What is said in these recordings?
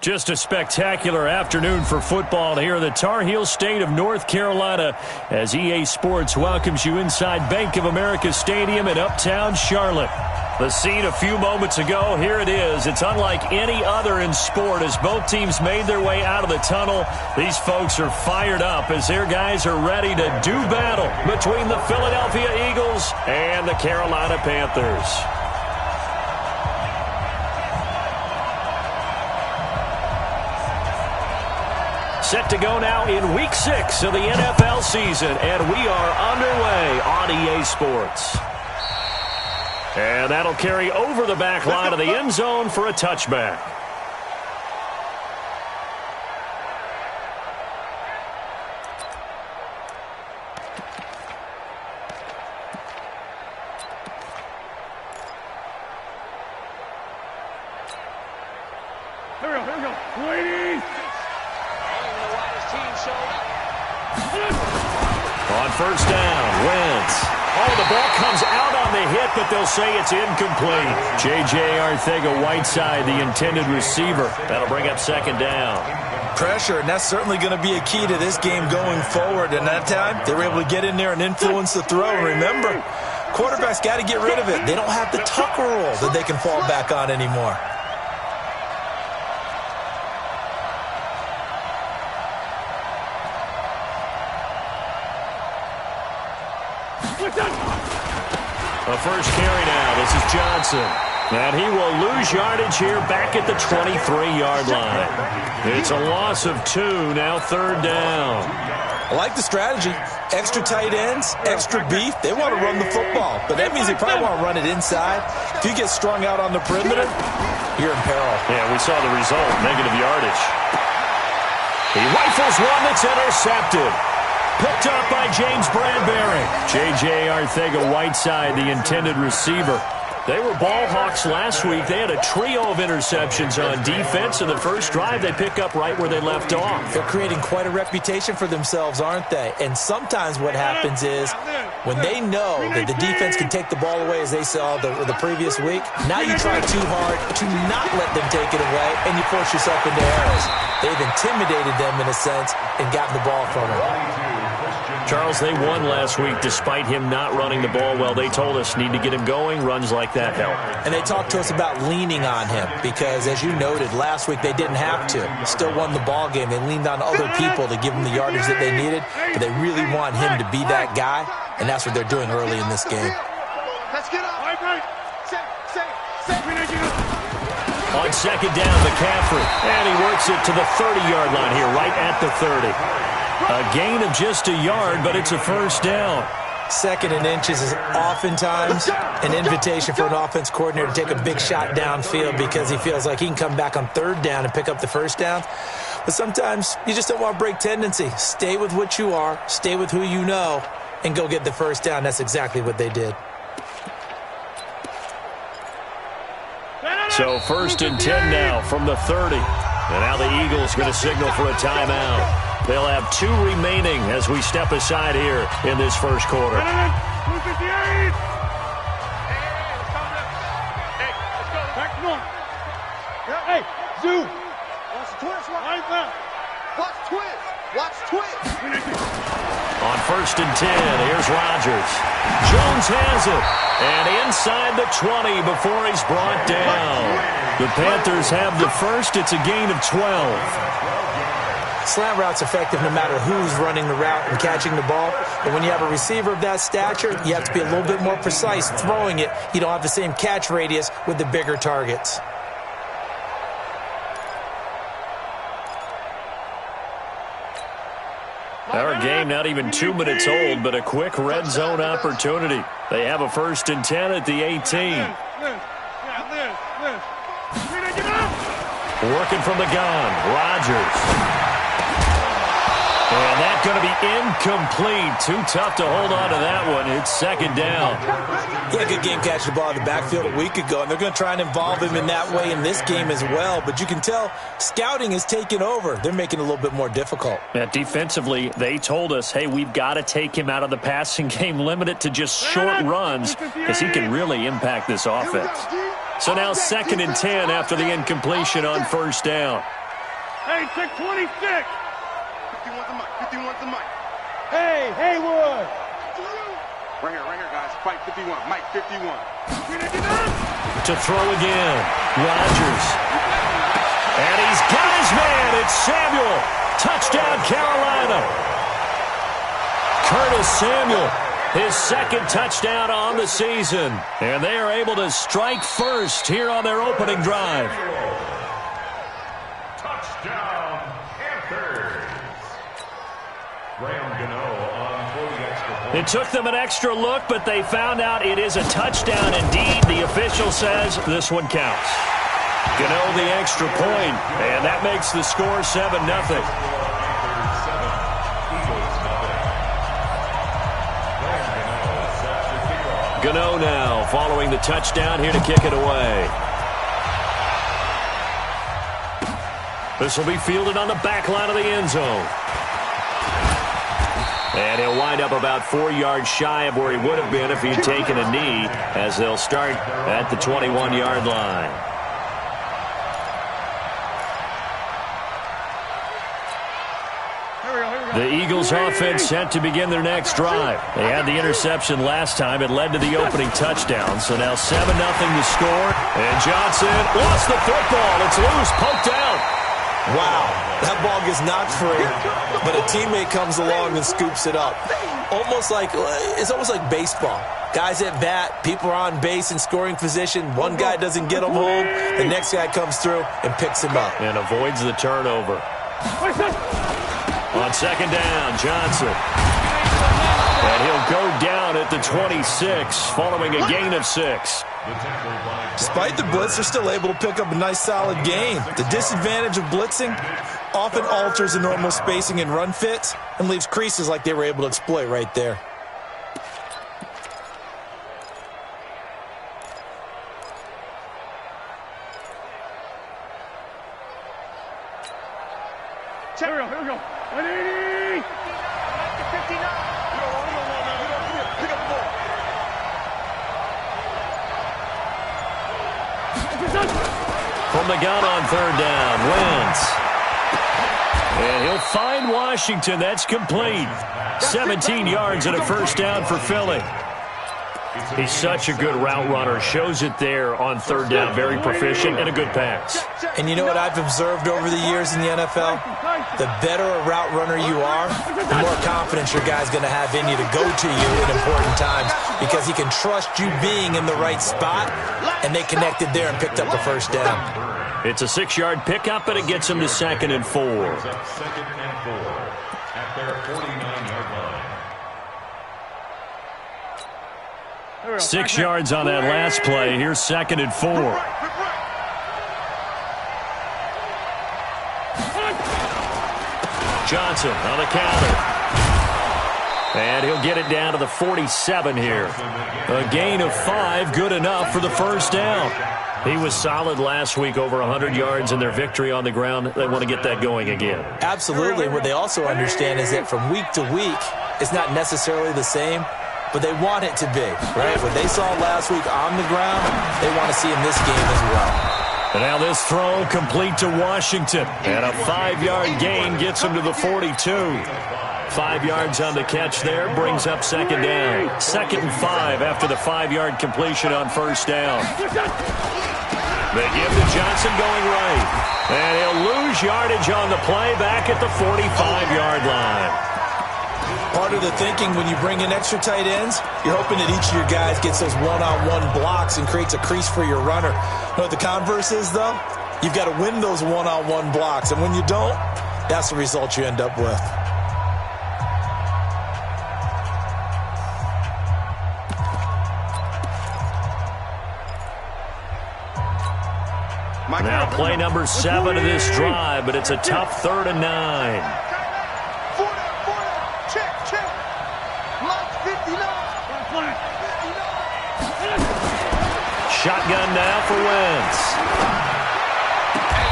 Just a spectacular afternoon for football here in the Tar Heel state of North Carolina as EA Sports welcomes you inside Bank of America Stadium in Uptown Charlotte. The scene a few moments ago, here it is. It's unlike any other in sport as both teams made their way out of the tunnel. These folks are fired up as their guys are ready to do battle between the Philadelphia Eagles and the Carolina Panthers. Set to go now in Week 6 of the NFL season, and we are underway on EA Sports. And that'll carry over the back line of the end zone for a touchback. Here we go. Ladies! On first down, Wentz. Oh, the ball comes out on the hit, but they'll say it's incomplete. J.J. Arcega-Whiteside, the intended receiver. That'll bring up second down. Pressure, and that's certainly going to be a key to this game going forward. And that time, they were able to get in there and influence the throw. And remember, quarterbacks got to get rid of it. They don't have the Tucker rule that they can fall back on anymore. A first carry now. This is Johnson. And he will lose yardage here back at the 23-yard line. It's a loss of 2, now third down. I like the strategy. Extra tight ends, extra beef. They want to run the football, but that means they probably want to run it inside. If you get strung out on the perimeter, you're in peril. Yeah, we saw the result, negative yardage. He rifles one that's intercepted. Picked up by James Bradbury. J.J. Arcega-Whiteside, the intended receiver. They were ball hawks last week. They had a trio of interceptions on defense. In the first drive, they pick up right where they left off. They're creating quite a reputation for themselves, aren't they? And sometimes what happens is when they know that the defense can take the ball away, as they saw the previous week, now you try too hard to not let them take it away, and you force yourself into errors. They've intimidated them, in a sense, and gotten the ball from them. Charles, they won last week despite him not running the ball well. They told us need to get him going. Runs like that help. And they talked to us about leaning on him because, as you noted, last week they didn't have to. Still won the ball game. They leaned on other people to give them the yardage that they needed, but they really want him to be that guy, and that's what they're doing early in this game. On second down, McCaffrey, and he works it to the 30-yard line here, right at the 30. A gain of just a yard, but it's a first down. Second and inches is oftentimes an invitation for an offense coordinator to take a big shot downfield because he feels like he can come back on third down and pick up the first down. But sometimes you just don't want to break tendency. Stay with what you are, stay with who you know, and go get the first down. That's exactly what they did. So first and 10 now from the 30. And now the Eagles going to signal for a timeout. They'll have 2 remaining as we step aside here in this first quarter. Hey, Zoo! Watch the twist. Watch twist. Watch twist. On first and 10, here's Rodgers. Jones has it. And inside the 20 before he's brought down. The Panthers have the first. It's a gain of 12. Slant route's effective no matter who's running the route and catching the ball. But when you have a receiver of that stature, you have to be a little bit more precise throwing it. You don't have the same catch radius with the bigger targets. Our game not even 2 minutes old, but a quick red zone opportunity. They have a first and 10 at the 18. Working from the gun, Rodgers. And that's going to be incomplete. Too tough to hold on to that one. It's second down. Yeah, good game catching the ball in the backfield a week ago, and they're going to try and involve him in that way in this game as well. But you can tell scouting is taking over. They're making it a little bit more difficult. Yeah, defensively, they told us, hey, we've got to take him out of the passing game, limit it to just short runs, because he can really impact this offense. So now 2nd and 10 after the incompletion on first down. Hey, 626. 51 to Mike. 51 to Mike. Hey, Haywood. Right here, guys. Fight 51. Mike, 51. To throw again. Rodgers. And he's got his man. It's Samuel. Touchdown, Carolina. Curtis Samuel, his 2nd touchdown on the season. And they are able to strike first here on their opening drive. Touchdown, Panthers. It took them an extra look, but they found out it is a touchdown indeed. The official says this one counts. Gano the extra point, and that makes the score 7-0. Gano now following the touchdown here to kick it away. This will be fielded on the back line of the end zone. And he'll wind up about 4 yards shy of where he would have been if he'd taken a knee, as they'll start at the 21-yard line. The Eagles offense set to begin their next drive. They had the interception last time. It led to the opening touchdown. So now 7-0 to score. And Johnson lost the football. It's loose, poked out. Wow, that ball gets knocked free, but a teammate comes along and scoops it up. It's almost like baseball. Guys at bat, people are on base in scoring position. One guy doesn't get them home. The next guy comes through and picks him up. And avoids the turnover. On second down, Johnson. And he'll go down at the 26 following a gain of 6. Despite the blitz, they're still able to pick up a nice, solid gain. The disadvantage of blitzing often alters the normal spacing and run fits and leaves creases like they were able to exploit right there. Here we go. 180. 59. Pick up the ball. From the gun on third down, Wentz. And he'll find Washington. That's complete. 17 yards and a first down for Philly. He's such a good route runner. Shows it there on third down. Very proficient and a good pass. And you know what I've observed over the years in the NFL? The better a route runner you are, the more confidence your guy's going to have in you to go to you in important times because he can trust you being in the right spot, and they connected there and picked up the first down. It's a 6-yard pickup, and it gets him to 2nd and 4. 2nd and 4 at their 49-yard line. 6 yards on that last play. Here's 2nd and 4. Johnson on the counter. And he'll get it down to the 47 here. A gain of 5, good enough for the first down. He was solid last week, over 100 yards in their victory on the ground. They want to get that going again. Absolutely. What they also understand is that from week to week, it's not necessarily the same, but they want it to be, right? What they saw last week on the ground, they want to see in this game as well. And now this throw complete to Washington. And a 5-yard gain gets him to the 42. 5 yards on the catch there, brings up second down. 2nd and 5 after the 5-yard completion on first down. They give to Johnson going right. And he'll lose yardage on the play back at the 45-yard line. Part of the thinking when you bring in extra tight ends, you're hoping that each of your guys gets those one-on-one blocks and creates a crease for your runner. You know what the converse is, though? You've got to win those one-on-one blocks, and when you don't, that's the result you end up with. Now play number 7 of this drive, but it's a tough 3rd and 9. Shotgun now for Wentz.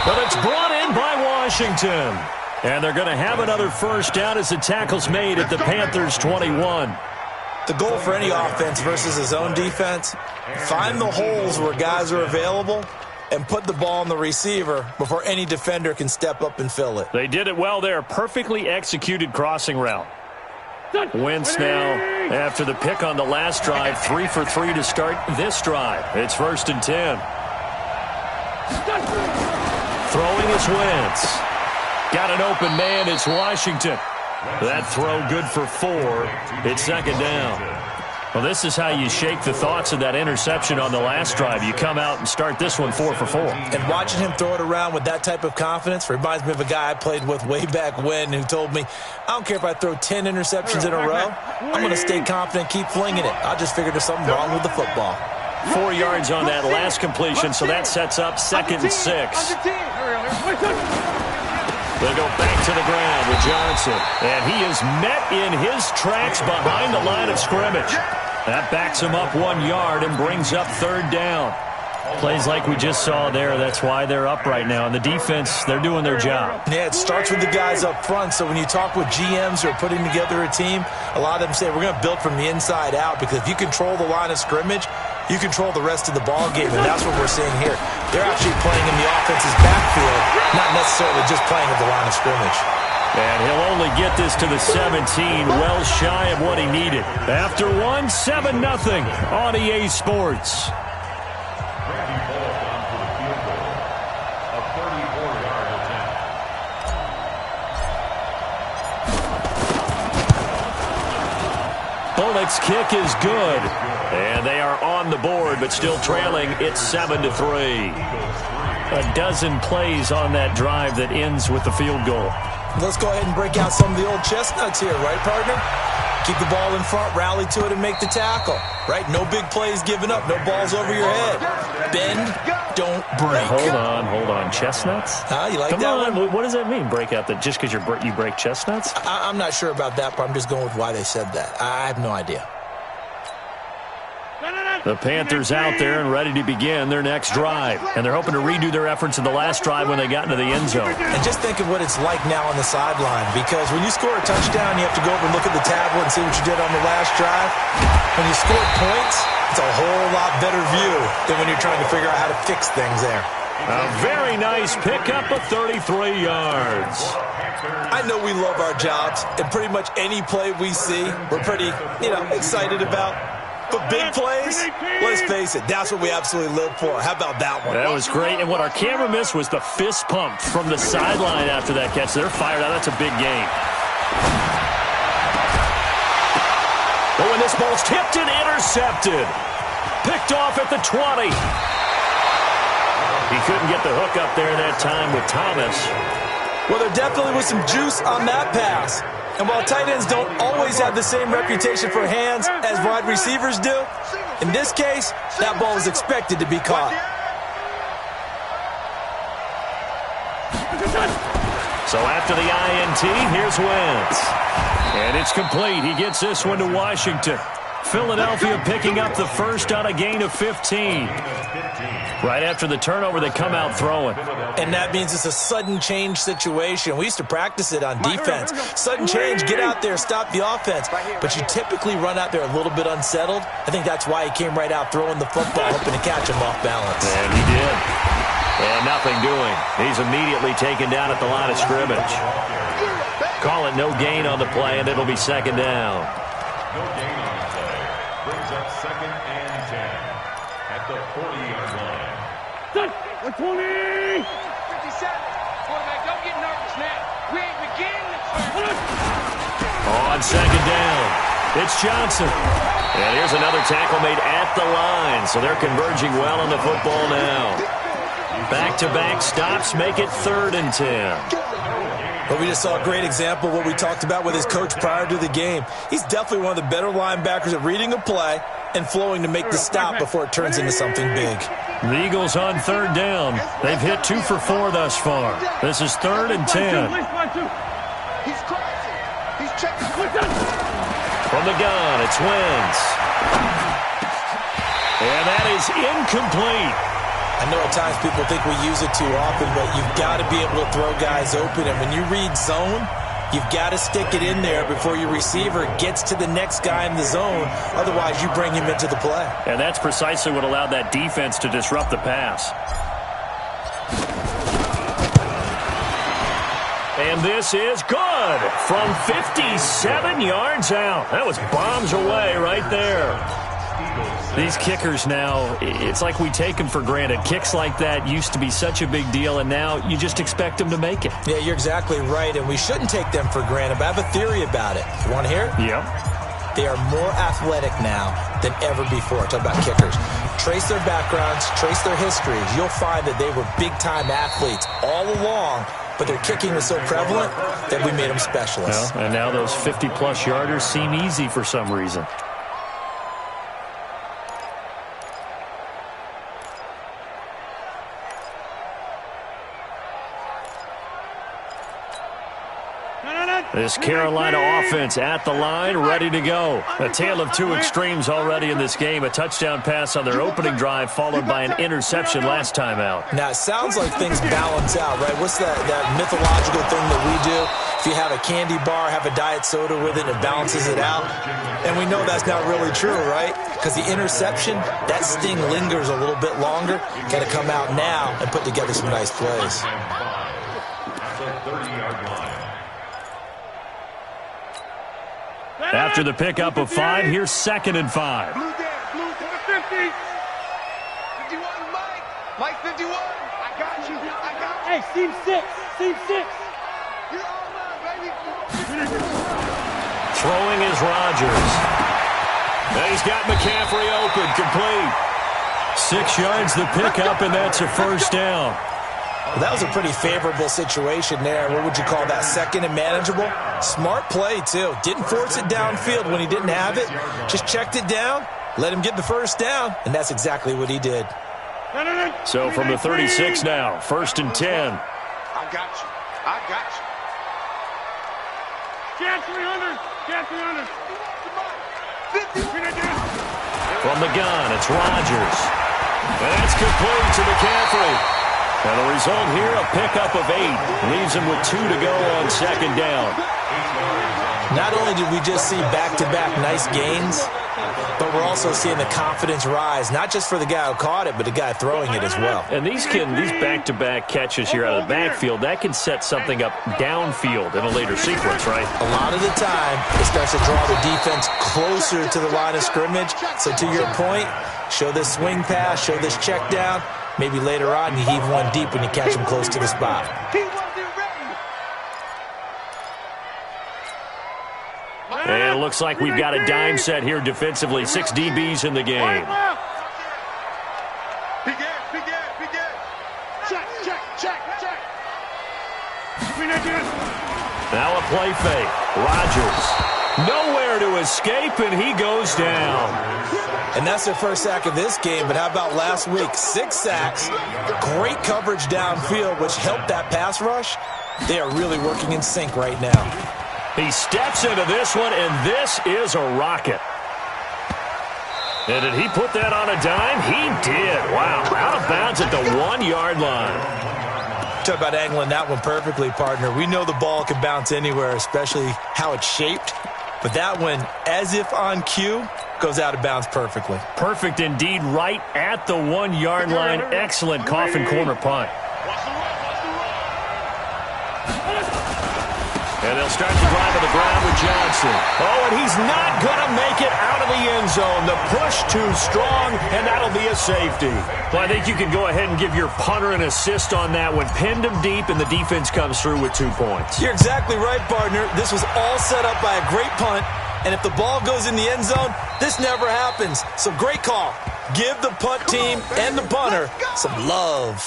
But it's brought in by Washington. And they're going to have another first down as the tackle's made at the Panthers' 21. The goal for any offense versus his own defense, find the holes where guys are available and put the ball on the receiver before any defender can step up and fill it. They did it well there. Perfectly executed crossing route. Wentz now, after the pick on the last drive, 3 for 3 to start this drive. It's 1st and 10. Throwing is Wentz. Got an open man. It's Washington. That throw good for 4. It's 2nd down. Well, this is how you shake the thoughts of that interception on the last drive. You come out and start this one 4 for 4. And watching him throw it around with that type of confidence reminds me of a guy I played with way back when who told me, I don't care if I throw 10 interceptions in a row. I'm going to stay confident, keep flinging it. I just figured there's something wrong with the football. 4 yards on that last completion, so that sets up 2nd and 6. They go back to the ground with Johnson. And he is met in his tracks behind the line of scrimmage. That backs him up 1 yard and brings up 3rd down. Plays like we just saw there. That's why they're up right now. And the defense, they're doing their job. Yeah, it starts with the guys up front. So when you talk with GMs who are putting together a team, a lot of them say we're going to build from the inside out, because if you control the line of scrimmage, you control the rest of the ball game, and that's what we're seeing here. They're actually playing in the offense's backfield, not necessarily just playing at the line of scrimmage. And he'll only get this to the 17, well shy of what he needed. After 1, 7-0 on EA Sports. Bullock's kick is good. And they are on the board, but still trailing. It's 7-3. A dozen plays on that drive that ends with the field goal. Let's go ahead and break out some of the old chestnuts here, right, partner? Keep the ball in front, rally to it, and make the tackle, right? No big plays given up, no balls over your head. Bend, don't break. Hold on. Chestnuts? You like Come that on. one? What does that mean, break out? That just because you break chestnuts? I'm not sure about that, but I'm just going with why they said that. I have no idea. The Panthers out there and ready to begin their next drive. And they're hoping to redo their efforts in the last drive when they got into the end zone. And just think of what it's like now on the sideline, because when you score a touchdown, you have to go over and look at the tablet and see what you did on the last drive. When you score points, it's a whole lot better view than when you're trying to figure out how to fix things there. A very nice pickup of 33 yards. I know we love our jobs, and pretty much any play we see, we're pretty, excited about. But big plays, let's face it, that's what we absolutely live for. How about that one? That was great. And what our camera missed was the fist pump from the sideline after that catch. They're fired out. That's a big game. Oh, and this ball's tipped and intercepted. Picked off at the 20. He couldn't get the hook up there that time with Thomas. Well, there definitely was some juice on that pass. And while tight ends don't always have the same reputation for hands as wide receivers do, in this case, that ball is expected to be caught. So after the INT, here's Wentz. And it's complete. He gets this one to Washington. Philadelphia picking up the first on a gain of 15. Right after the turnover, they come out throwing. And that means it's a sudden change situation. We used to practice it on defense. Sudden change, get out there, stop the offense. But you typically run out there a little bit unsettled. I think that's why he came right out throwing the football, hoping to catch him off balance. And he did. And nothing doing. He's immediately taken down at the line of scrimmage. Call it no gain on the play, and it'll be 2nd down. No gain on the play. Brings up 2nd and 10 at the 40-yard line. 120! 57. Quarterback, don't get nervous now. We ain't beginning the On 2nd down, it's Johnson. And here's another tackle made at the line. So they're converging well on the football now. Back-to-back stops make it 3rd and 10. But we just saw a great example of what we talked about with his coach prior to the game. He's definitely one of the better linebackers at reading a play and flowing to make the stop before it turns into something big. The Eagles on 3rd down. They've hit 2 for 4 thus far. This is 3rd and 10. He's crossing. He's checking. From the gun, it's Wentz. And that is incomplete. I know at times people think we use it too often, but you've got to be able to throw guys open. And when you read zone, you've got to stick it in there before your receiver gets to the next guy in the zone. Otherwise, you bring him into the play. And that's precisely what allowed that defense to disrupt the pass. And this is good from 57 yards out. That was bombs away right there. These kickers now, it's like we take them for granted. Kicks like that used to be such a big deal, and now you just expect them to make it. Yeah, you're exactly right, and we shouldn't take them for granted, but I have a theory about it. You want to hear it? Yep. They are more athletic now than ever before. Talk about kickers. Trace their backgrounds, trace their histories. You'll find that they were big-time athletes all along, but their kicking was so prevalent that we made them specialists. Well, and now those 50-plus yarders seem easy for some reason. This Carolina offense at the line, ready to go. A tale of two extremes already in this game. A touchdown pass on their opening drive, followed by an interception last time out. Now, it sounds like things balance out, right? What's that mythological thing that we do? If you have a candy bar, have a diet soda with it, and it balances it out. And we know that's not really true, right? Because the interception, that sting lingers a little bit longer. Got to come out now and put together some nice plays. After the pickup of 5, here's 2nd and 5. Blue to the 50. 51, Mike. Mike 51. I got you. Hey, seam 6. Seam 6. You're all right, baby. Throwing is Rodgers. And he's got McCaffrey open, complete. 6 yards the pickup, and that's a first down. Well, that was a pretty favorable situation there. What would you call that? Second and manageable? Smart play, too. Didn't force it downfield when he didn't have it. Just checked it down, let him get the first down, and that's exactly what he did. So from the 36 now, 1st and 10. I got you. Jan 300. Jan 300. From the gun, it's Rodgers. And that's complete to McCaffrey. And the result here, a pickup of 8. Leaves him with 2 to go on 2nd down. Not only did we just see back-to-back nice gains, but we're also seeing the confidence rise, not just for the guy who caught it, but the guy throwing it as well. And these back-to-back catches here out of the backfield, that can set something up downfield in a later sequence, right? A lot of the time, it starts to draw the defense closer to the line of scrimmage. So to your point, show this swing pass, show this check down. Maybe later on you heave one deep when you catch him close to the spot. And it looks like we've got a dime set here defensively. 6 DBs in the game. Now a play fake. Rodgers. Nowhere to escape, and he goes down. And that's their first sack of this game, but how about last week? 6 sacks, great coverage downfield, which helped that pass rush. They are really working in sync right now. He steps into this one, and this is a rocket. And did he put that on a dime? He did. Wow, out of bounds at the 1-yard line. Talk about angling that one perfectly, partner. We know the ball can bounce anywhere, especially how it's shaped. But that one, as if on cue, goes out of bounds perfectly. Perfect indeed, right at the 1-yard line. Excellent coffin corner punt. And they'll start to drive on the ground with Johnson. Oh, and he's not going to make it out of the end zone. The push too strong, and that'll be a safety. Well, I think you can go ahead and give your punter an assist on that one. Pinned him deep, and the defense comes through with 2 points. You're exactly right, partner. This was all set up by a great punt, and if the ball goes in the end zone, this never happens. So great call. Give the punt team and the punter some love.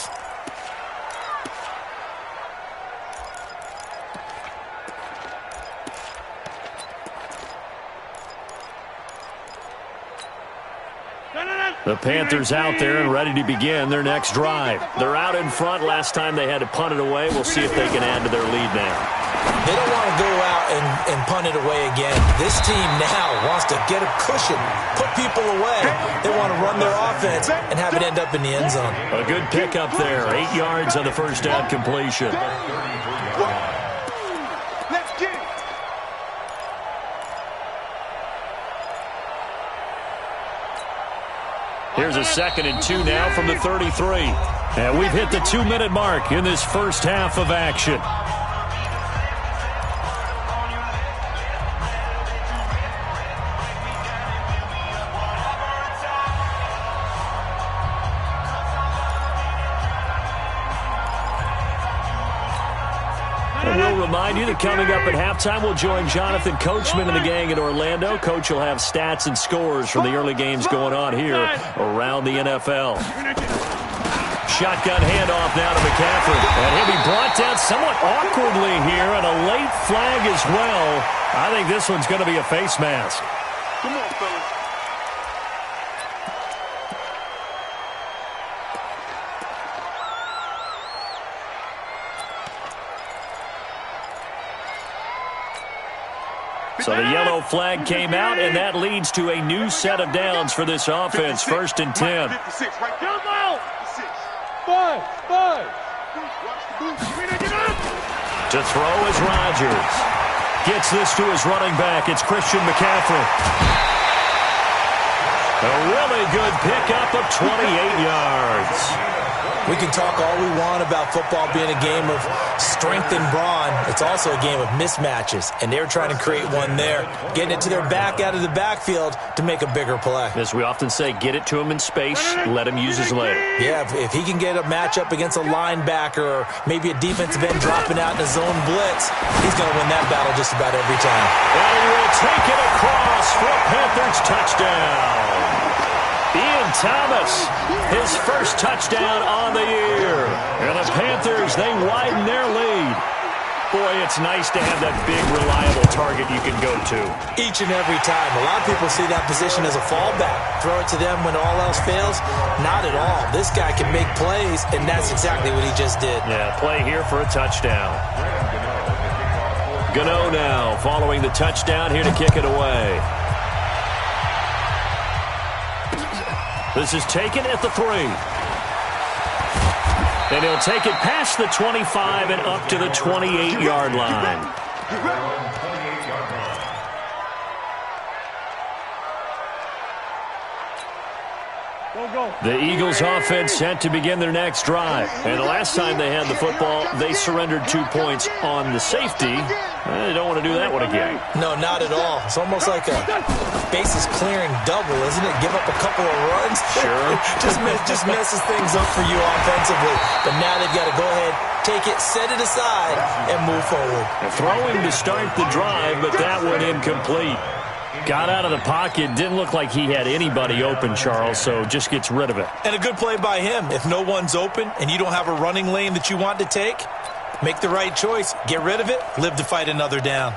The Panthers out there and ready to begin their next drive. They're out in front. Last time they had to punt it away. We'll see if they can add to their lead now. They don't want to go out and punt it away again. This team now wants to get a cushion, put people away. They want to run their offense and have it end up in the end zone. A good pickup there. 8 yards on the first down completion. Let's get it. Here's a 2nd and 2 now from the 33. And we've hit the 2-minute mark in this first half of action. And we'll remind you that coming up at halftime, we'll join Jonathan Coachman and the gang in Orlando. Coach will have stats and scores from the early games going on here around the NFL. Shotgun handoff now to McCaffrey. And he'll be brought down somewhat awkwardly here, and a late flag as well. I think this one's going to be a face mask. Come on, fellas. So the yellow flag came out, and that leads to a new set of downs for this offense. 1st and 10. 56, right there. Jump out. 56. Five. To throw is Rodgers. Gets this to his running back. It's Christian McCaffrey. A really good pickup of 28 yards. We can talk all we want about football being a game of strength and brawn. It's also a game of mismatches, and they're trying to create one there, getting it to their back out of the backfield to make a bigger play. As we often say, get it to him in space, let him use his leg. Yeah, if he can get a matchup against a linebacker or maybe a defensive end dropping out in a zone blitz, he's going to win that battle just about every time. And he will take it across for a Panthers touchdown. Ian Thomas, his first touchdown on the year. And the Panthers, they widen their lead. Boy, it's nice to have that big, reliable target you can go to. Each and every time. A lot of people see that position as a fallback. Throw it to them when all else fails. Not at all. This guy can make plays, and that's exactly what he just did. Yeah, play here for a touchdown. Gano now following the touchdown here to kick it away. This is taken at the 3. And he'll take it past the 25 and up to the 28-yard line. The Eagles offense set to begin their next drive. And the last time they had the football, they surrendered 2 points on the safety. They don't want to do that one again. No, not at all. It's almost like a bases clearing double, isn't it? Give up a couple of runs. Sure. just messes things up for you offensively. But now they've got to go ahead, take it, set it aside, and move forward. Throwing to start the drive, but that one incomplete. Got out of the pocket. Didn't look like he had anybody open, Charles, so just gets rid of it. And a good play by him. If no one's open and you don't have a running lane that you want to take, make the right choice. Get rid of it. Live to fight another down.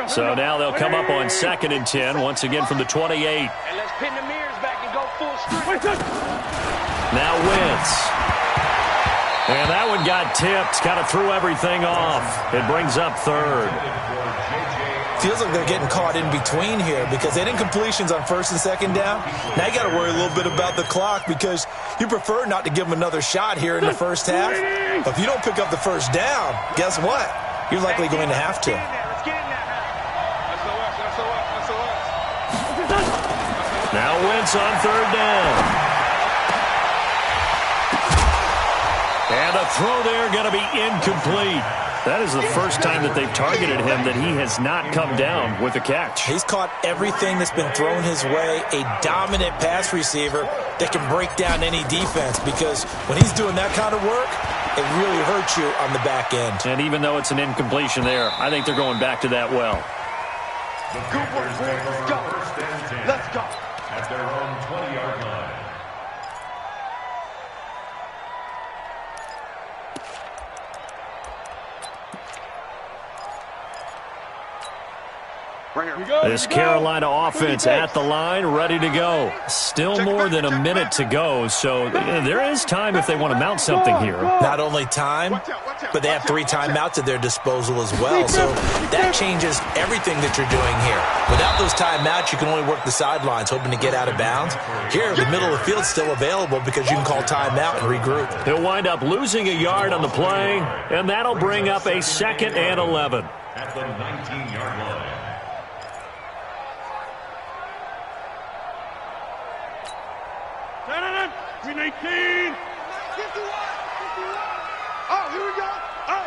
So now they'll come up on 2nd and 10, once again from the 28. And let's pin the mirrors back and go full strength. Now Wentz. And that one got tipped, kind of threw everything off. It brings up 3rd. Feels like they're getting caught in between here because they didn't completions on 1st and 2nd down. Now you got to worry a little bit about the clock because you prefer not to give them another shot here in the first half. But if you don't pick up the first down, guess what? You're likely going to have to. Now Wentz on 3rd down. And a throw there going to be incomplete. That is the first time that they've targeted him that he has not come down with a catch. He's caught everything that's been thrown his way. A dominant pass receiver that can break down any defense because when he's doing that kind of work, it really hurts you on the back end. And even though it's an incompletion there, I think they're going back to that well. Good work, boys. Let's go. Let's go. At their own 20-yard line. This Carolina offense at the line, ready to go. Still more than a minute to go, so there is time if they want to mount something here. Not only time, but they have 3 timeouts at their disposal as well, so that changes everything that you're doing here. Without those timeouts, you can only work the sidelines, hoping to get out of bounds. Here, the middle of the field's still available because you can call timeout and regroup. He'll wind up losing a yard on the play, and that'll bring up a 2nd and 11. At the 19-yard line. Green 18. 51. Oh, here we go. Oh.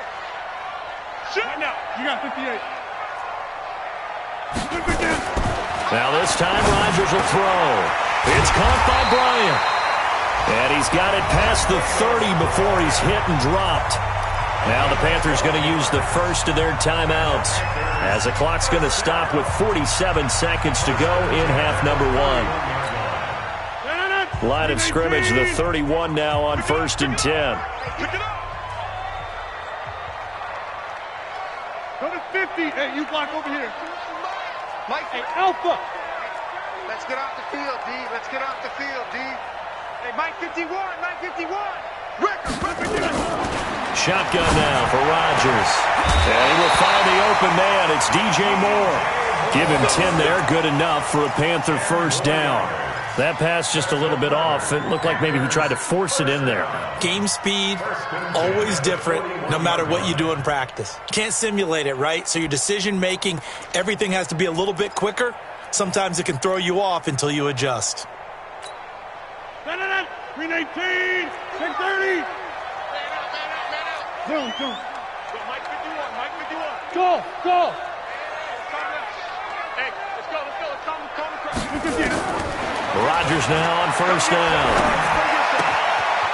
Shit. Right now. You got 58. Now this time Rodgers will throw. It's caught by Bryant. And he's got it past the 30 before he's hit and dropped. Now the Panthers going to use the first of their timeouts as the clock's going to stop with 47 seconds to go in half number 1. Line of scrimmage, the 31 now on 1st and 10. Pick it up. Go to 50. Hey, you block over here. Mike, hey, Alpha. Let's get off the field, D. Let's get off the field, D. Hey, Mike 51. Mike 51. Rick. Shotgun now for Rodgers. And he will find the open man. It's DJ Moore. Give him 10 there. Good enough for a Panther first down. That pass just a little bit off. It looked like maybe he tried to force it in there. Game speed, always different, no matter what you do in practice. Can't simulate it, right? So your decision-making, everything has to be a little bit quicker. Sometimes it can throw you off until you adjust. Green 18. 10-30. Go. Mike 51. Mike 51. Go. Hey, let's go. Let's come. Rodgers now on first down.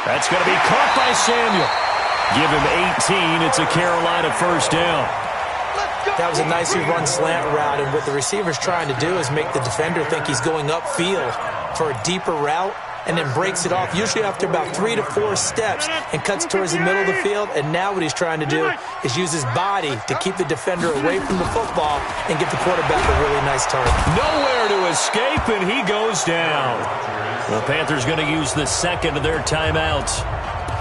That's going to be caught by Samuel. Give him 18. It's a Carolina first down. That was a nicely run slant route, and what the receiver's trying to do is make the defender think he's going upfield for a deeper route, and then breaks it off, usually after about 3 to 4 steps, and cuts towards the middle of the field. And now what he's trying to do is use his body to keep the defender away from the football and give the quarterback a really nice target. Nowhere to escape, and he goes down. The Panthers going to use the second of their timeouts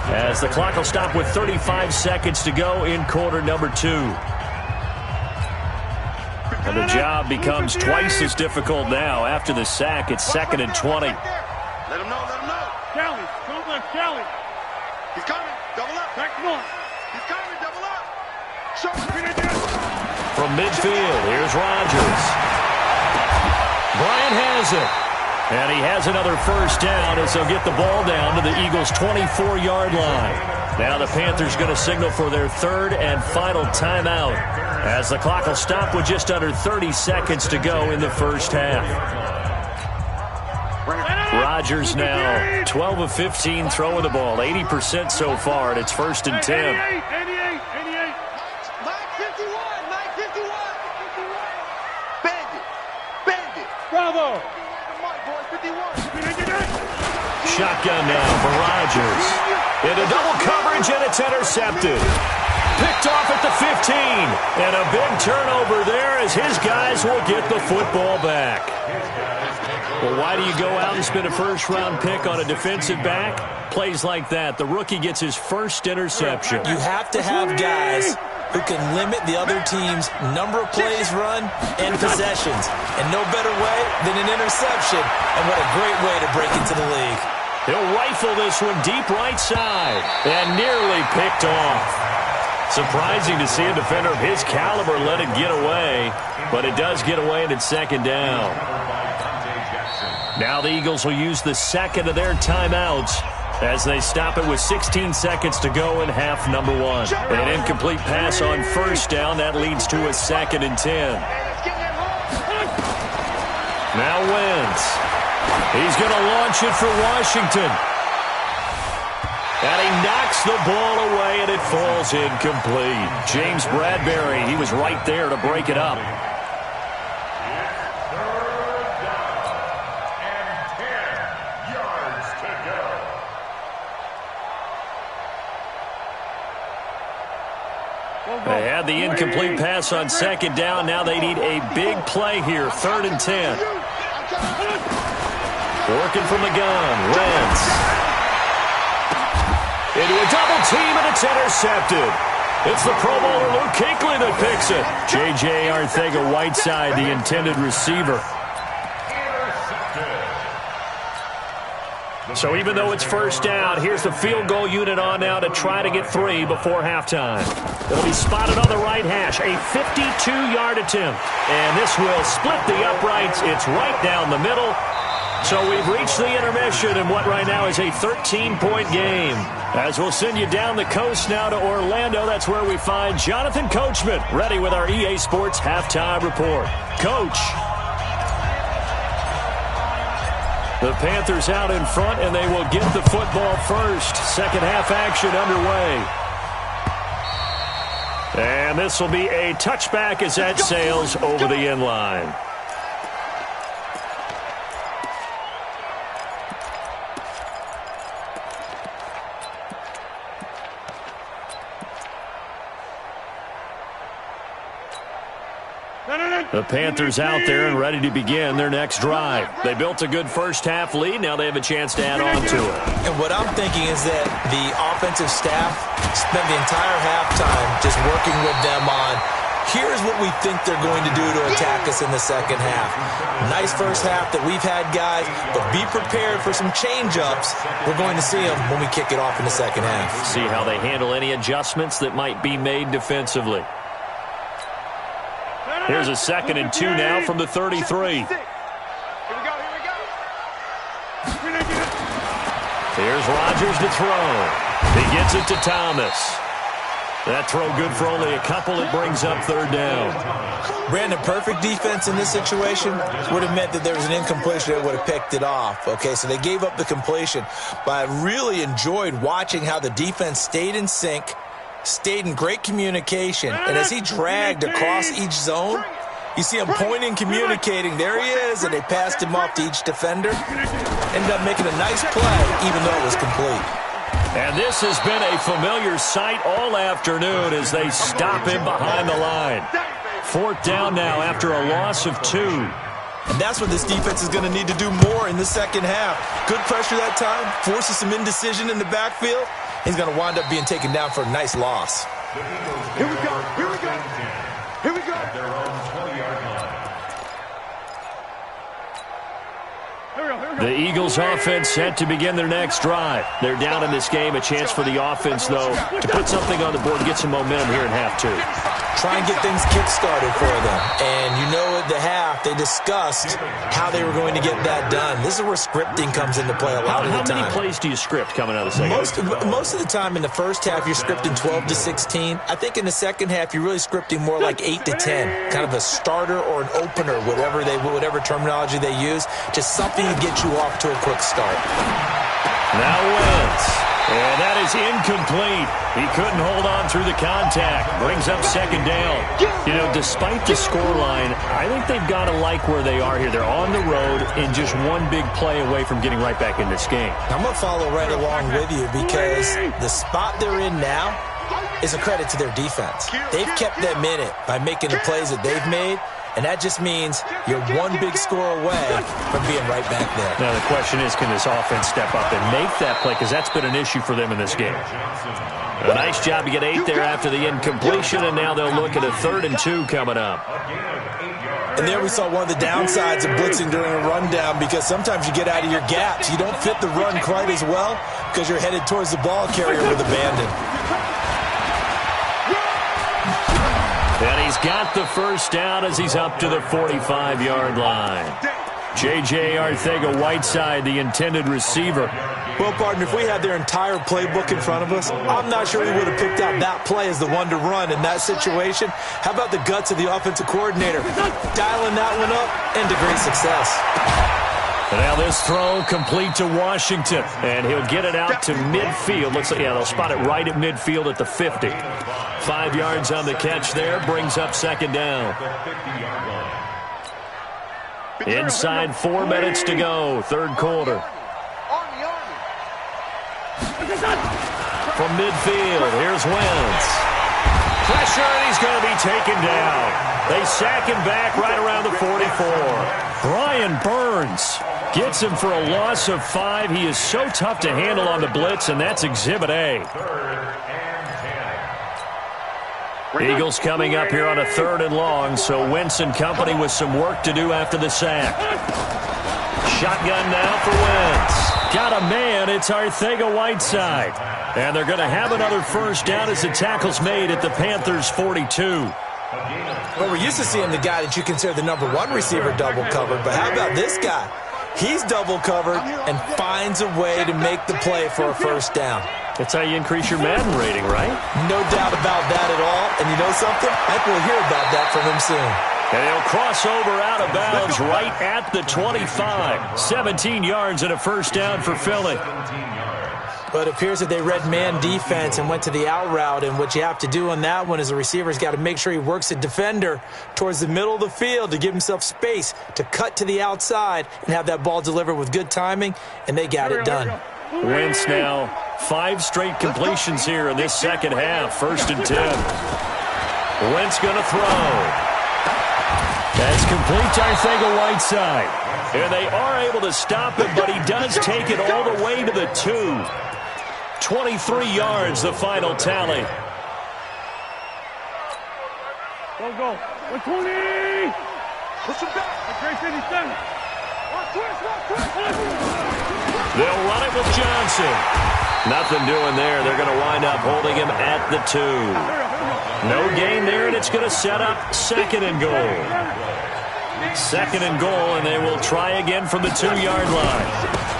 as the clock will stop with 35 seconds to go in quarter number 2. And the job becomes twice as difficult now. After the sack, it's 2nd and 20. Let him know. Callie, don't let Callie. He's coming. Double up. Back one. He's coming. Double up. Show him. From midfield, here's Rodgers. Bryant has it. And he has another first down as they'll get the ball down to the Eagles' 24-yard line. Now the Panthers going to signal for their 3rd and final timeout as the clock will stop with just under 30 seconds to go in the first half. Rodgers now 12 of 15 throwing the ball, 80% so far, and it's 1st and 10. 88. Mike 51. Bandit. Bravo. Shotgun now for Rodgers. Into double coverage, and it's intercepted. Picked off at the 15. And a big turnover there as his guys will get the football back. Well, why do you go out and spend a first-round pick on a defensive back? Plays like that. The rookie gets his first interception. You have to have guys who can limit the other team's number of plays run and possessions. And no better way than an interception. And what a great way to break into the league. He'll rifle this one deep right side and nearly picked off. Surprising to see a defender of his caliber let it get away, but it does get away and it's 2nd down. Now the Eagles will use the second of their timeouts as they stop it with 16 seconds to go in half number 1. An incomplete pass on first down. That leads to a 2nd and 10. Now Wentz. He's going to launch it for Washington. And he knocks the ball away, and it falls incomplete. James Bradbury, he was right there to break it up. They had the incomplete pass on second down. Now they need a big play here, 3rd and 10. Working from the gun, Wentz. Into a double team, and it's intercepted. It's the Pro Bowler Luke Kuechly that picks it. J.J. Arcega-Whiteside, the intended receiver. So even though it's first down, here's the field goal unit on now to try to get 3 before halftime. It'll be spotted on the right hash, a 52-yard attempt. And this will split the uprights. It's right down the middle. So we've reached the intermission in what right now is a 13-point game. As we'll send you down the coast now to Orlando, that's where we find Jonathan Coachman, ready with our EA Sports halftime report. Coach. The Panthers out in front, and they will get the football first. Second half action underway. And this will be a touchback as that sails over the end line. The Panthers out there and ready to begin their next drive. They built a good first-half lead. Now they have a chance to add on to it. And what I'm thinking is that the offensive staff spent the entire halftime just working with them on, here's what we think they're going to do to attack us in the second half. Nice first half that we've had, guys, but be prepared for some change-ups. We're going to see them when we kick it off in the second half. See how they handle any adjustments that might be made defensively. Here's a 2nd and 2 now from the 33. Here we go. Here's Rodgers to throw. He gets it to Thomas. That throw good for only a couple. It brings up 3rd down. Brandon, perfect defense in this situation would have meant that there was an incompletion that would have picked it off. Okay, so they gave up the completion. But I really enjoyed watching how the defense stayed in sync, stayed in great communication, and as he dragged across each zone, you see him pointing, communicating. There he is, and they passed him off to each defender. Ended up making a nice play, even though it was complete. And this has been a familiar sight all afternoon as they stop him behind the line. 4th down now after a loss of 2. And that's what this defense is going to need to do more in the second half. Good pressure that time, forces some indecision in the backfield. He's going to wind up being taken down for a nice loss. Here we go. Here we go. Here we go. At their own 20-yard line. The Eagles offense set to begin their next drive. They're down in this game. A chance for the offense, though, to put something on the board and get some momentum here in half 2. Try and get things kick-started for them. And you know at the half, they discussed how they were going to get that done. This is where scripting comes into play a lot of the time. How many plays do you script coming out of the second half? Most of the time in the first half, you're scripting 12 to 16. I think in the second half, you're really scripting more like 8 to 10. Kind of a starter or an opener, whatever terminology they use. Just something to get you off to a quick start. Now Wentz. And that is incomplete. He couldn't hold on through the contact. Brings up 2nd down. You know, despite the scoreline, I think they've got to like where they are here. They're on the road and just one big play away from getting right back in this game. I'm going to follow right along with you because the spot they're in now is a credit to their defense. They've kept them in it by making the plays that they've made. And that just means you're one big score away from being right back there. Now, the question is, can this offense step up and make that play? Because that's been an issue for them in this game. A nice job to get 8 there after the incompletion, and now they'll look at a 3rd and 2 coming up. And there we saw one of the downsides of blitzing during a rundown because sometimes you get out of your gaps. You don't fit the run quite as well because you're headed towards the ball carrier with abandon. And he's got the first down as he's up to the 45-yard line. J.J. Arcega-Whiteside, the intended receiver. Well, partner, if we had their entire playbook in front of us, I'm not sure we would have picked out that play as the one to run in that situation. How about the guts of the offensive coordinator? Dialing that one up into great success. And now this throw complete to Washington, and he'll get it out to midfield. Looks like, they'll spot it right at midfield at the 50. 5 yards on the catch there, brings up 2nd down. Inside 4 minutes to go, 3rd quarter. From midfield, here's Wentz. pressure, and he's going to be taken down. They sack him back right around the 44. Brian Burns gets him for a loss of 5. He is so tough to handle on the blitz, and that's Exhibit A. Eagles coming up here on a 3rd and long, so Wentz and company with some work to do after the sack. Shotgun now for Wentz. Got a man, it's Arcega-Whiteside. And they're going to have another first down as the tackle's made at the Panthers' 42. Well, we're used to seeing the guy that you consider the number 1 receiver double covered, but how about this guy? He's double covered and finds a way to make the play for a first down. That's how you increase your Madden rating, right? No doubt about that at all. And you know something? I think we'll hear about that from him soon. And he'll cross over out of bounds right at the 25. 17 yards and a first down for Philly. But it appears that they read man defense and went to the out route. And what you have to do on that one is the receiver's got to make sure he works the defender towards the middle of the field to give himself space to cut to the outside and have that ball delivered with good timing. And they got it done. Wentz now 5 straight completions here in this second half. 1st and 10. Wentz going to throw. That's complete to Arcega-Whiteside. And they are able to stop him, but he does take it all the way to the 2. 23 yards, the final tally. Go. 120. Push him back. 57. They'll run it with Johnson. Nothing doing there. They're going to wind up holding him at the 2. No gain there, and it's going to set up 2nd and goal. 2nd and goal, and they will try again from the 2-yard line.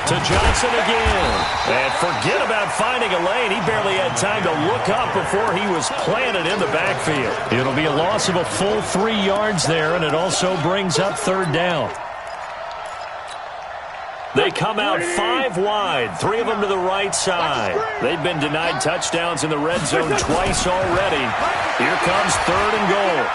To Johnson again. And forget about finding a lane. He barely had time to look up before he was planted in the backfield. It'll be a loss of a full 3 yards there, and it also brings up 3rd down. They come out 5 wide, 3 of them to the right side. They've been denied touchdowns in the red zone twice already. Here comes 3rd and goal.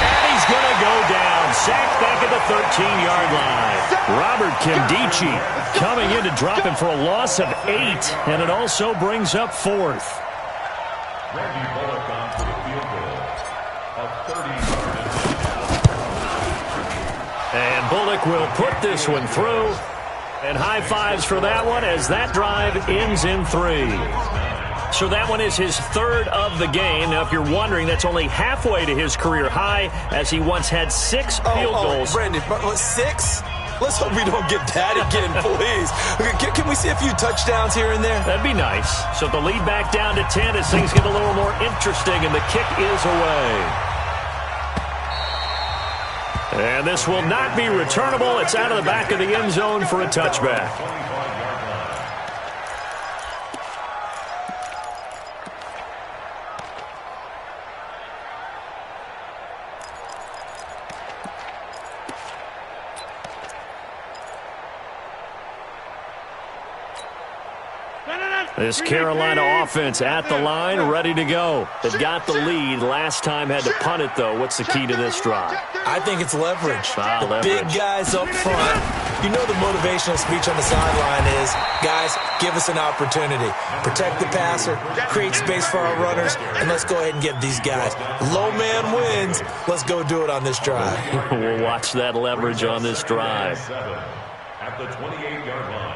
And he's going to go down. Sacked back at the 13-yard line. Robert Kimdichie coming in to drop him for a loss of 8, and it also brings up 4th. Reggie Bullock on for the field goal of 30 yards. And Bullock will put this one through. And high fives for that one as that drive ends in 3. So that one is his 3rd of the game. Now, if you're wondering, that's only halfway to his career high, as he once had 6 field goals. Brandon, 6? Let's hope we don't get that again, please. Okay, can we see a few touchdowns here and there? That'd be nice. So the lead back down to 10 as things get a little more interesting, and the kick is away. And this will not be returnable. It's out of the back of the end zone for a touchback. This Carolina offense at the line, ready to go. They've got the lead. Last time had to punt it, though. What's the key to this drive? I think it's leverage. Leverage. Big guys up front. You know the motivational speech on the sideline is, guys, give us an opportunity. Protect the passer, create space for our runners, and let's go ahead and get these guys. Low man wins. Let's go do it on this drive. We'll watch that leverage on this drive. At the 28-yard line.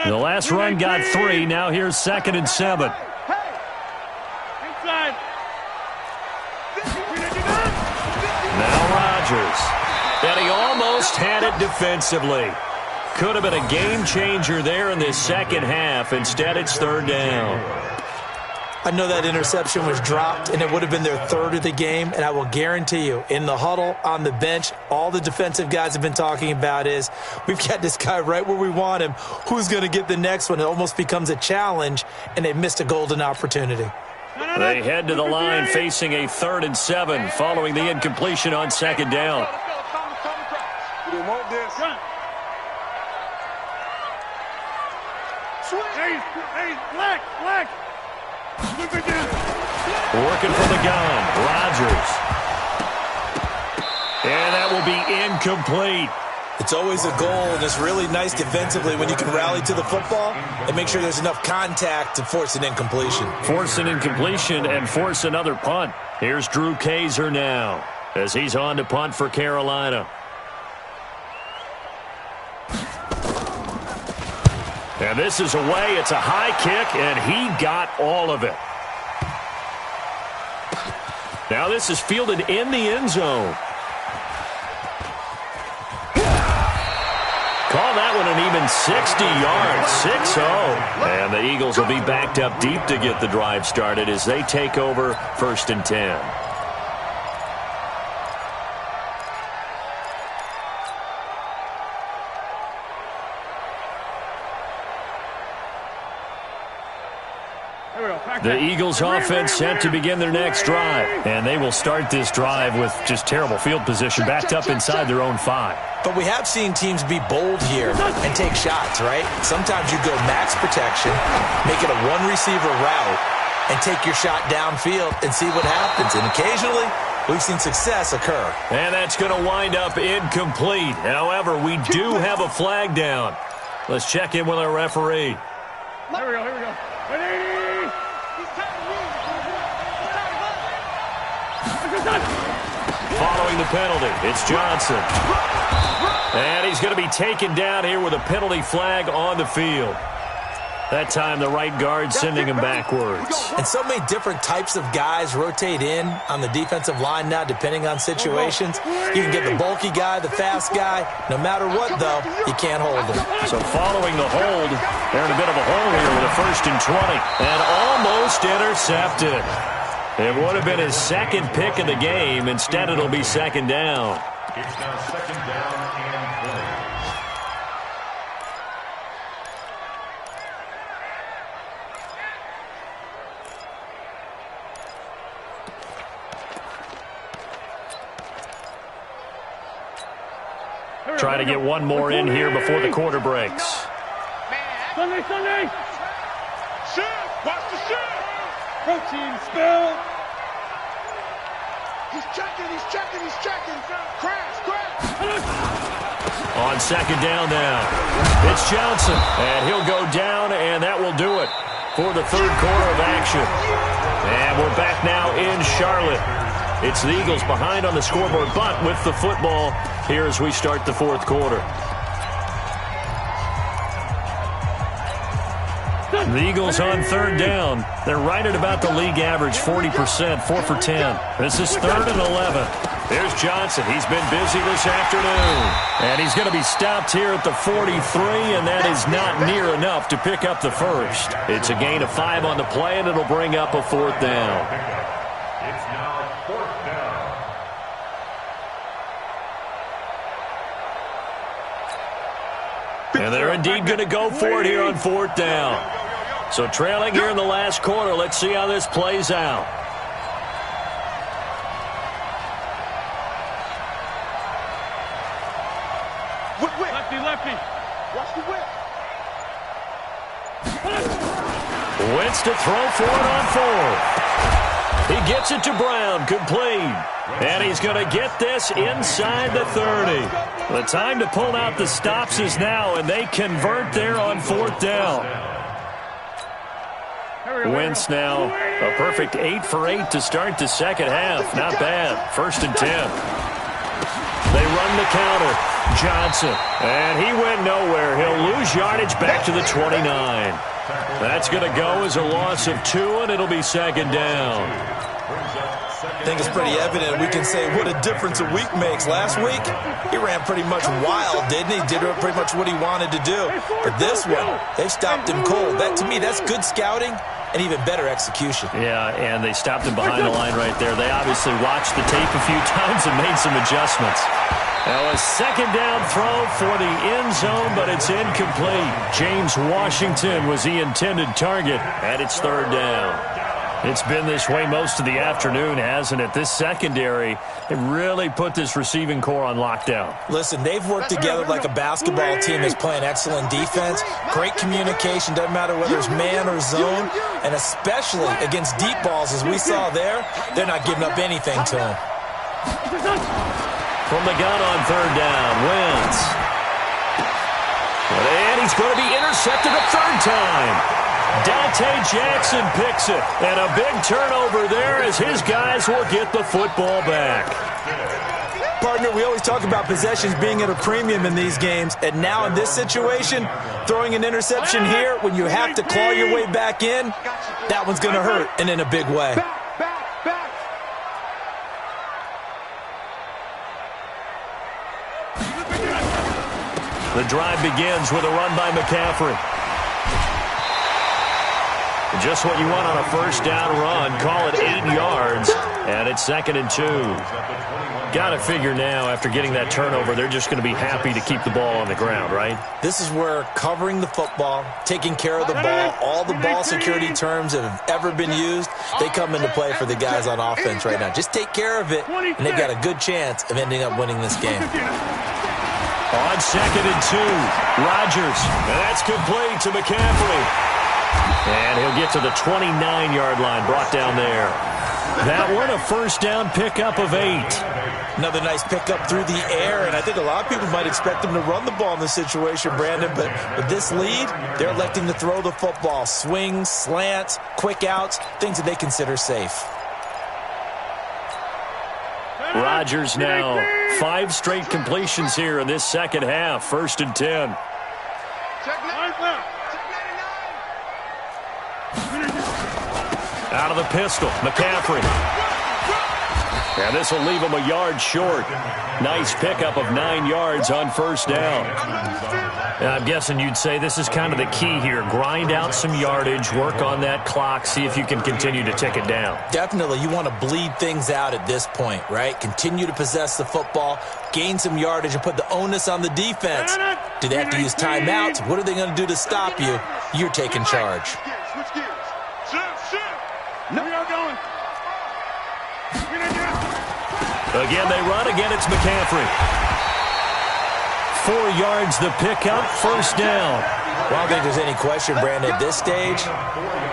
The last run got 3. Now here's 2nd and 7. Inside. Now Rodgers. And he almost had it defensively. Could have been a game changer there in this second half. Instead, it's 3rd down. I know that interception was dropped, and it would have been their 3rd of the game, and I will guarantee you, in the huddle, on the bench, all the defensive guys have been talking about is, we've got this guy right where we want him. Who's going to get the next one? It almost becomes a challenge, and they missed a golden opportunity. They head to the line facing a 3rd and 7 following the incompletion on 2nd down. We want this. Black. Working from the gun, Rodgers. And that will be incomplete. It's always a goal, and it's really nice defensively when you can rally to the football and make sure there's enough contact to force an incompletion. Force an incompletion and force another punt. Here's Drew Kaiser now as he's on to punt for Carolina. And this is away. It's a high kick, and he got all of it. Now this is fielded in the end zone. Call that one an even 60 yards, 6-0. And the Eagles will be backed up deep to get the drive started as they take over 1st and 10. The Eagles offense set to begin their next drive. And they will start this drive with just terrible field position, backed up inside their own 5. But we have seen teams be bold here and take shots, right? Sometimes you go max protection, make it a one-receiver route, and take your shot downfield and see what happens. And occasionally, we've seen success occur. And that's going to wind up incomplete. However, we do have a flag down. Let's check in with our referee. Here we go. 180. Following the penalty, it's Johnson. And he's going to be taken down here with a penalty flag on the field. That time, the right guard sending him backwards. And so many different types of guys rotate in on the defensive line now, depending on situations. You can get the bulky guy, the fast guy. No matter what, though, you can't hold him. So following the hold, they're in a bit of a hole here with a 1st and 20. And almost intercepted. It would have been his second pick of the game. Instead, it'll be 2nd down. It's now 2nd down and 20. Try to get one more in here before the quarter breaks. Sunday. Shoot! Watch the shoot! Protein spill. He's checking. Crash. On 2nd down now, it's Johnson. And he'll go down, and that will do it for the 3rd quarter of action. And we're back now in Charlotte. It's the Eagles behind on the scoreboard, but with the football here as we start the 4th quarter. The Eagles on 3rd down. They're right at about the league average, 40%, 4 for 10. This is 3rd and 11. There's Johnson. He's been busy this afternoon. And he's going to be stopped here at the 43, and that is not near enough to pick up the first. It's a gain of 5 on the play, and it'll bring up a 4th down. It's now 4th down. And they're indeed going to go for it here on 4th down. So trailing here in the last quarter. Let's see how this plays out. Lefty. Watch the whip. Wentz to throw for it on 4th. He gets it to Brown, complete. And he's going to get this inside the 30. The time to pull out the stops is now, and they convert there on 4th down. Wentz now a perfect 8 for 8 to start the 2nd half. Not bad. 1st and 10. They run the counter. Johnson. And he went nowhere. He'll lose yardage back to the 29. That's going to go as a loss of 2, and it'll be 2nd down. I think it's pretty evident. We can say what a difference a week makes. Last week, he ran pretty much wild, didn't he? Did pretty much what he wanted to do. But this one, they stopped him cold. That, to me, that's good scouting and even better execution. Yeah, and they stopped him behind the line right there. They obviously watched the tape a few times and made some adjustments. Now a 2nd down throw for the end zone, but it's incomplete. James Washington was the intended target, and it's 3rd down. It's been this way most of the afternoon, hasn't it? This secondary, it really put this receiving core on lockdown. Listen, they've worked together like a basketball team that's playing excellent defense. Great communication, doesn't matter whether it's man or zone. And especially against deep balls, as we saw there, they're not giving up anything to them. From the gun on third down, Wentz. And he's going to be intercepted a third time. Dante Jackson picks it, and a big turnover there as his guys will get the football back. Partner, we always talk about possessions being at a premium in these games, and now in this situation, throwing an interception here when you have to claw your way back in, that one's going to hurt, and in a big way. The drive begins with a run by McCaffrey. Just what you want on a first down run. Call it 8 yards, and it's 2nd and 2. Got to figure now, after getting that turnover, they're just going to be happy to keep the ball on the ground, right? This is where covering the football, taking care of the ball, all the ball security terms that have ever been used, they come into play for the guys on offense right now. Just take care of it, and they've got a good chance of ending up winning this game. On 2nd and 2, Rodgers, and that's complete to McCaffrey. And he'll get to the 29-yard line, brought down there. That one, a first down pickup of 8. Another nice pickup through the air, and I think a lot of people might expect them to run the ball in this situation, Brandon, but with this lead, they're electing to throw the football. Swings, slants, quick outs, things that they consider safe. Rodgers now, 5 straight completions here in this second half, 1st and 10. Out of the pistol, McCaffrey. And this will leave him a yard short. Nice pickup of 9 yards on first down. And I'm guessing you'd say this is kind of the key here. Grind out some yardage, work on that clock, see if you can continue to tick it down. Definitely. You want to bleed things out at this point, right? Continue to possess the football, gain some yardage, and put the onus on the defense. Do they have to use timeouts? What are they going to do to stop you? You're taking charge. Again, they run. Again, it's McCaffrey. 4 yards the pickup, first down. Well, I don't think there's any question, Brandon, at this stage,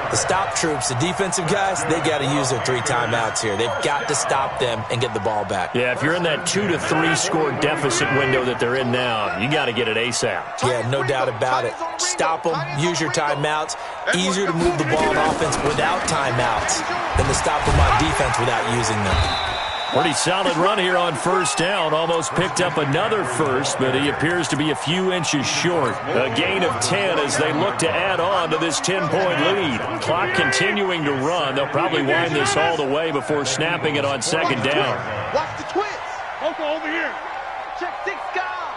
the stop troops, the defensive guys, they got to use their 3 timeouts here. They've got to stop them and get the ball back. Yeah, if you're in that 2 to 3 score deficit window that they're in now, you got to get it ASAP. Yeah, no doubt about it. Stop them, use your timeouts. Easier to move the ball on offense without timeouts than to stop them on defense without using them. Pretty solid run here on first down. Almost picked up another first, but he appears to be a few inches short. A gain of 10 as they look to add on to this 10-point lead. Clock continuing to run. They'll probably wind this all the way before snapping it on second down. Watch the twist. Oko over here. Check 6 guys.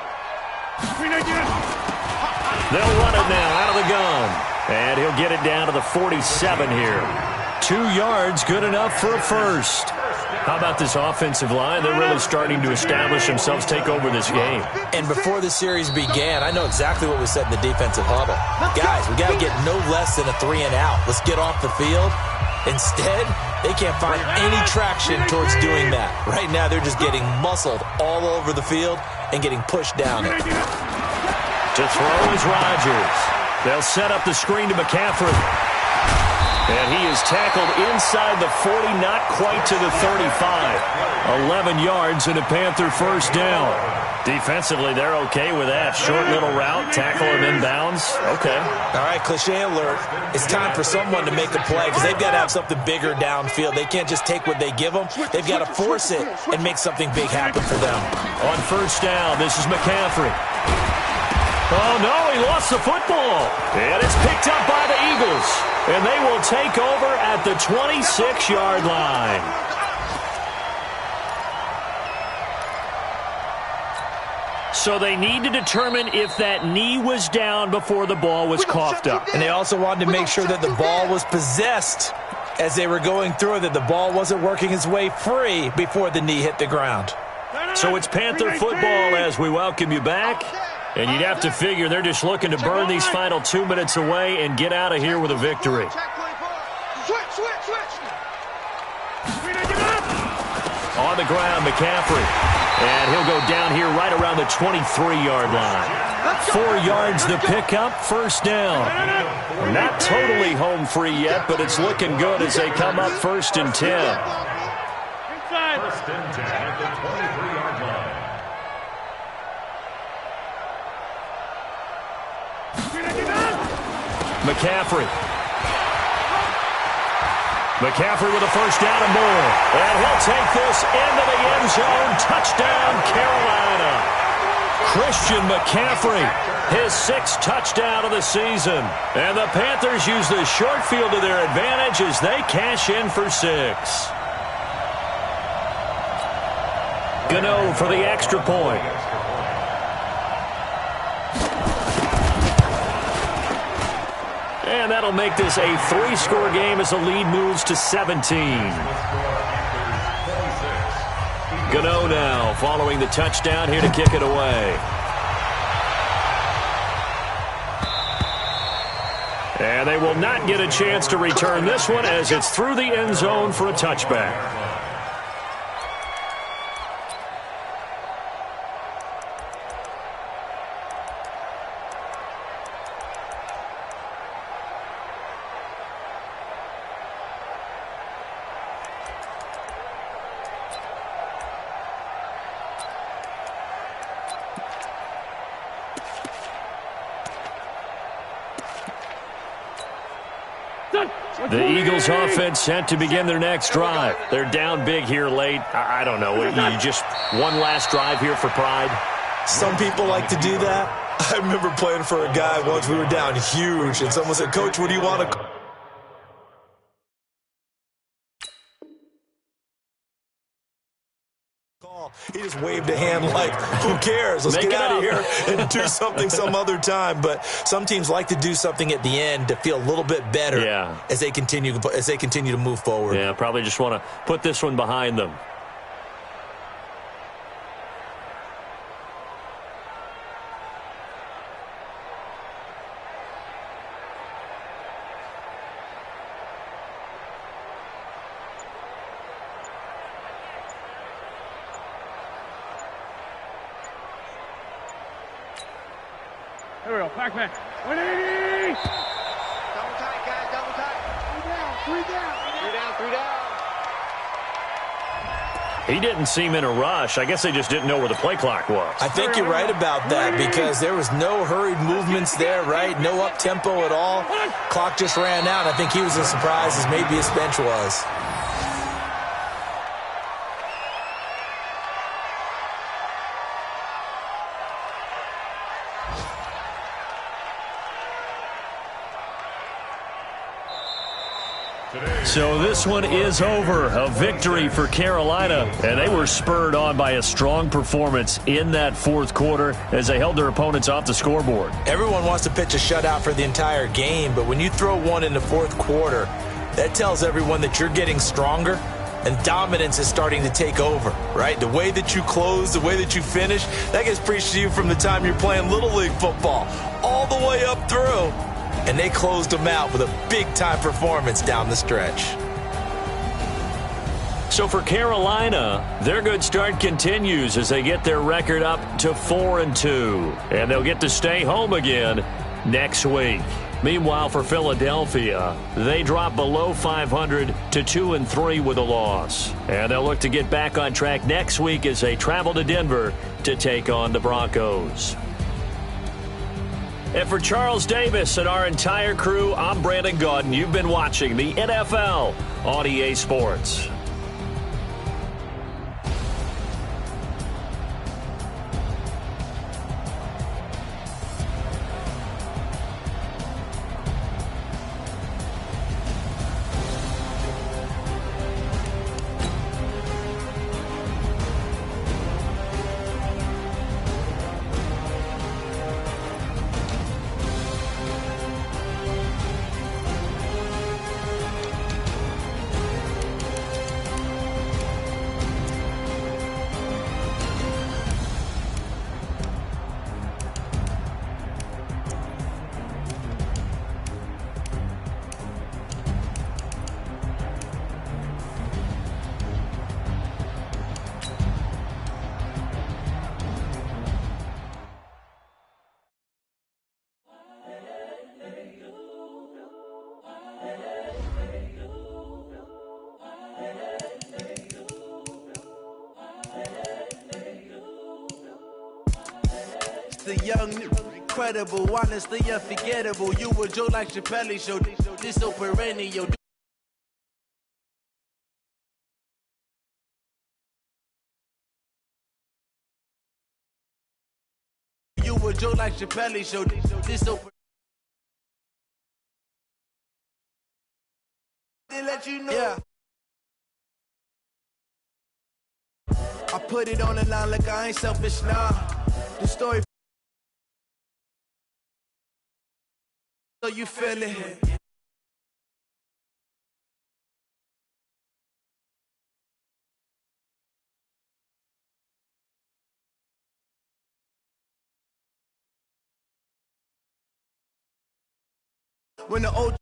They'll run it now out of the gun. And he'll get it down to the 47 here. 2 yards, good enough for a first. How about this offensive line? They're really starting to establish themselves, take over this game. And before the series began, I know exactly what we said in the defensive huddle. Guys, we got to get no less than a 3 and out. Let's get off the field. Instead, they can't find any traction towards doing that. Right now, they're just getting muscled all over the field and getting pushed down it. To throw is Rodgers. They'll set up the screen to McCaffrey. And he is tackled inside the 40, not quite to the 35. 11 yards and a Panther first down. Defensively, they're okay with that. Short little route, tackle him inbounds. Okay. All right, cliche alert. It's time for someone to make a play because they've got to have something bigger downfield. They can't just take what they give them. They've got to force it and make something big happen for them. On first down, this is McCaffrey. Oh, no, he lost the football. And it's picked up by the Eagles. And they will take over at the 26-yard line. So they need to determine if that knee was down before the ball was coughed up. And they also wanted to make sure that the ball was possessed as they were going through it, that the ball wasn't working its way free before the knee hit the ground. So it's Panther football as we welcome you back. And you'd have to figure they're just looking to burn these final 2 minutes away and get out of here with a victory. Switch. on the ground, McCaffrey. And he'll go down here right around the 23-yard line. 4 yards the pickup, first down. Not totally home free yet, but it's looking good as they come up 1st and 10. Inside. 1st and 10 at the 23-yard line. McCaffrey. McCaffrey with a first down and more. And he'll take this into the end zone. Touchdown, Carolina. Christian McCaffrey, his 6th touchdown of the season. And the Panthers use the short field to their advantage as they cash in for 6. Gano for the extra point. And that'll make this a 3-score game as the lead moves to 17. Gano now following the touchdown here to kick it away. And they will not get a chance to return this one as it's through the end zone for a touchback. The Eagles offense set to begin their next drive. They're down big here late. I don't know. You just one last drive here for pride? Some people like to do that. I remember playing for a guy once. We were down huge, and someone said, "Coach, what do you want to..." He just waved a hand like, who cares? Let's get out of here and do something some other time. But some teams like to do something at the end to feel a little bit better as they continue to move forward. Yeah, probably just want to put this one behind them. Here we go. Pac-Man. 180. Double tight, guys. Double tight. 3 down. 3 down. He didn't seem in a rush. I guess they just didn't know where the play clock was. I think you're right about that because there was no hurried movements there, right? No up-tempo at all. Clock just ran out. I think he was as surprised as maybe his bench was. So this one is over. A victory for Carolina, and they were spurred on by a strong performance in that 4th quarter as they held their opponents off the scoreboard. Everyone wants to pitch a shutout for the entire game, but when you throw one in the 4th quarter, that tells everyone that you're getting stronger and dominance is starting to take over, right? The way that you close, the way that you finish, that gets preached to you from the time you're playing Little League football all the way up through. And they closed them out with a big-time performance down the stretch. So for Carolina, their good start continues as they get their record up to 4-2. And they'll get to stay home again next week. Meanwhile, for Philadelphia, they drop below 500 to 2-3 with a loss. And they'll look to get back on track next week as they travel to Denver to take on the Broncos. And for Charles Davis and our entire crew, I'm Brandon Gaudin. You've been watching the NFL on EA Sports. a young, incredible, honestly unforgettable. You were Joe like Chappelle show. This so perennial. You were Joe like Chappelle show. This so. They let you know. Yeah. I put it on the line like I ain't selfish, nah. The story. So you feel it. When the old